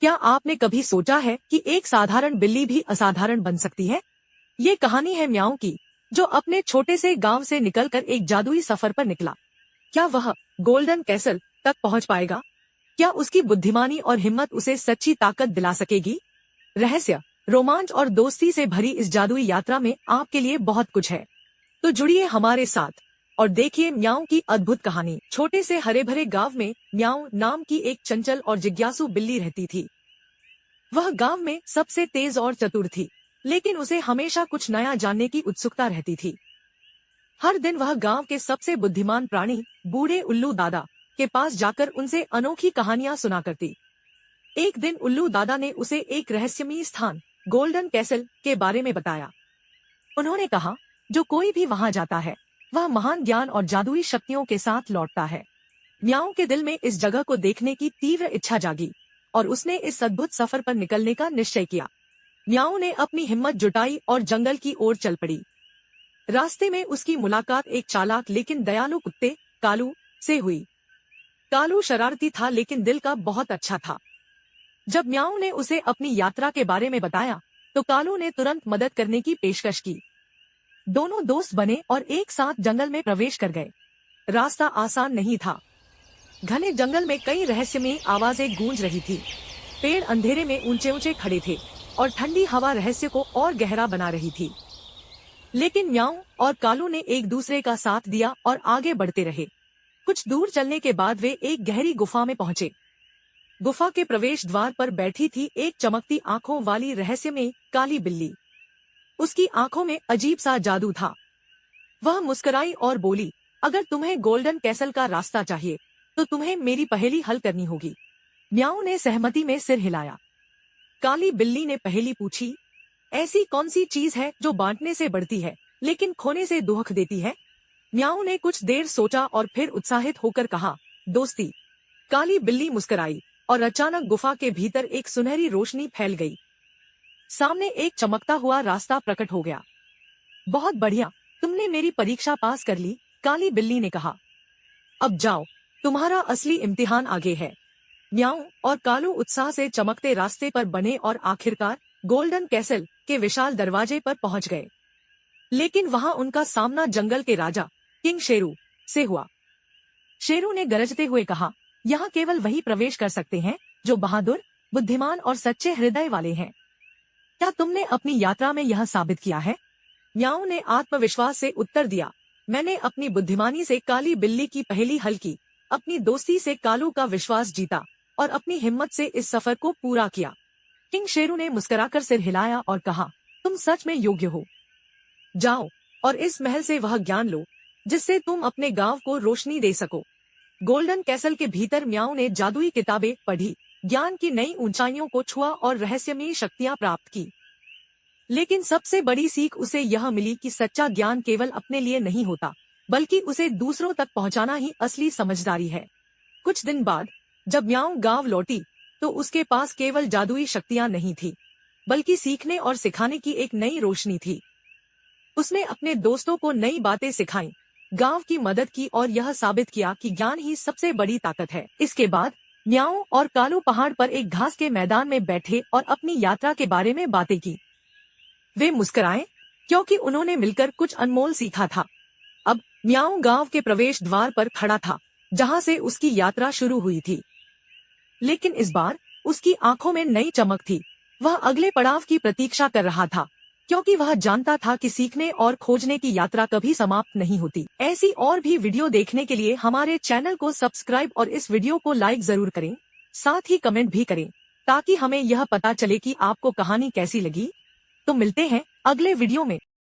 क्या आपने कभी सोचा है कि एक साधारण बिल्ली भी असाधारण बन सकती है? ये कहानी है म्याऊ की, जो अपने छोटे से गांव से निकलकर एक जादुई सफर पर निकला। क्या वह गोल्डन कैसल तक पहुंच पाएगा? क्या उसकी बुद्धिमानी और हिम्मत उसे सच्ची ताकत दिला सकेगी? रहस्य, रोमांच और दोस्ती से भरी इस जादुई यात्रा में आपके लिए बहुत कुछ है। तो जुड़िए हमारे साथ और देखिए म्याऊ की अद्भुत कहानी। छोटे से हरे भरे गांव में म्याऊ नाम की एक चंचल और जिज्ञासु बिल्ली रहती थी। वह गांव में सबसे तेज और चतुर थी, लेकिन उसे हमेशा कुछ नया जानने की उत्सुकता रहती थी। हर दिन वह गांव के सबसे बुद्धिमान प्राणी बूढ़े उल्लू दादा के पास जाकर उनसे अनोखी कहानियां सुना करती। एक दिन उल्लू दादा ने उसे एक रहस्यमयी स्थान गोल्डन कैसल के बारे में बताया। उन्होंने कहा, जो कोई भी वहां जाता है वह महान ज्ञान और जादुई शक्तियों के साथ लौटता है। म्याऊ के दिल में इस जगह को देखने की तीव्र इच्छा जागी और उसने इस अद्भुत सफर पर निकलने का निश्चय किया। म्याऊ ने अपनी हिम्मत जुटाई और जंगल की ओर चल पड़ी। रास्ते में उसकी मुलाकात एक चालाक लेकिन दयालु कुत्ते कालू से हुई। कालू शरारती था लेकिन दिल का बहुत अच्छा था। जब म्याऊ ने उसे अपनी यात्रा के बारे में बताया तो कालू ने तुरंत मदद करने की पेशकश की। दोनों दोस्त बने और एक साथ जंगल में प्रवेश कर गए। रास्ता आसान नहीं था। घने जंगल में कई रहस्यमयी आवाजें गूंज रही थी। पेड़ अंधेरे में ऊंचे ऊंचे खड़े थे और ठंडी हवा रहस्य को और गहरा बना रही थी। लेकिन म्याऊ और कालू ने एक दूसरे का साथ दिया और आगे बढ़ते रहे। कुछ दूर चलने के बाद वे एक गहरी गुफा में पहुंचे। गुफा के प्रवेश द्वार पर बैठी थी एक चमकती आंखों वाली रहस्यमयी काली बिल्ली। उसकी आंखों में अजीब सा जादू था। वह मुस्कुराई और बोली, अगर तुम्हें गोल्डन कैसल का रास्ता चाहिए तो तुम्हें मेरी पहेली हल करनी होगी। म्याऊ ने सहमति में सिर हिलाया। काली बिल्ली ने पहेली पूछी, ऐसी कौन सी चीज है जो बांटने से बढ़ती है लेकिन खोने से दुख देती है? म्याऊ ने कुछ देर सोचा और फिर उत्साहित होकर कहा, दोस्ती। काली बिल्ली मुस्कुराई और अचानक गुफा के भीतर एक सुनहरी रोशनी फैल गई। सामने एक चमकता हुआ रास्ता प्रकट हो गया। बहुत बढ़िया, तुमने मेरी परीक्षा पास कर ली, काली बिल्ली ने कहा। अब जाओ, तुम्हारा असली इम्तिहान आगे है। म्याऊ और कालू उत्साह से चमकते रास्ते पर बने और आखिरकार गोल्डन कैसल के विशाल दरवाजे पर पहुंच गए। लेकिन वहां उनका सामना जंगल के राजा किंग शेरू से हुआ। शेरू ने गरजते हुए कहा, यहाँ केवल वही प्रवेश कर सकते हैं जो बहादुर, बुद्धिमान और सच्चे हृदय वाले हैं। क्या तुमने अपनी यात्रा में यह साबित किया है? म्याऊ ने आत्मविश्वास से उत्तर दिया, मैंने अपनी बुद्धिमानी से काली बिल्ली की पहेली हल की, अपनी दोस्ती से कालू का विश्वास जीता और अपनी हिम्मत से इस सफर को पूरा किया। किंग शेरू ने मुस्कुराकर सिर हिलाया और कहा, तुम सच में योग्य हो। जाओ और इस महल से वह ज्ञान लो जिससे तुम अपने गांव को रोशनी दे सको। गोल्डन कैसल के भीतर म्याऊ ने जादुई किताबें पढ़ी, ज्ञान की नई ऊंचाइयों को छुआ और रहस्यमयी शक्तियां प्राप्त की। लेकिन सबसे बड़ी सीख उसे यह मिली कि सच्चा ज्ञान केवल अपने लिए नहीं होता, बल्कि उसे दूसरों तक पहुंचाना ही असली समझदारी है। कुछ दिन बाद जब म्याऊ गांव लौटी तो उसके पास केवल जादुई शक्तियां नहीं थी, बल्कि सीखने और सिखाने की एक नई रोशनी थी। उसने अपने दोस्तों को नई बातें सिखाईं, गांव की मदद की और यह साबित किया कि ज्ञान ही सबसे बड़ी ताकत है। इसके बाद म्याऊ और कालू पहाड़ पर एक घास के मैदान में बैठे और अपनी यात्रा के बारे में बातें की। वे मुस्कुराए क्योंकि उन्होंने मिलकर कुछ अनमोल सीखा था। अब म्याऊ गांव के प्रवेश द्वार पर खड़ा था, जहां से उसकी यात्रा शुरू हुई थी। लेकिन इस बार उसकी आंखों में नई चमक थी। वह अगले पड़ाव की प्रतीक्षा कर रहा था, क्योंकि वह जानता था कि सीखने और खोजने की यात्रा कभी समाप्त नहीं होती। ऐसी और भी वीडियो देखने के लिए हमारे चैनल को सब्सक्राइब और इस वीडियो को लाइक जरूर करें। साथ ही कमेंट भी करें ताकि हमें यह पता चले कि आपको कहानी कैसी लगी। तो मिलते हैं अगले वीडियो में।